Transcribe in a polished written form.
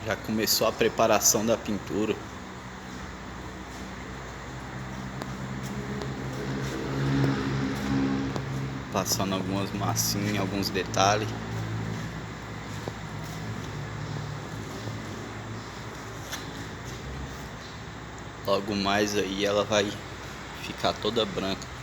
Já começou a preparação da pintura. Passando algumas massinhas, alguns detalhes. Logo mais aí ela vai ficar toda branca.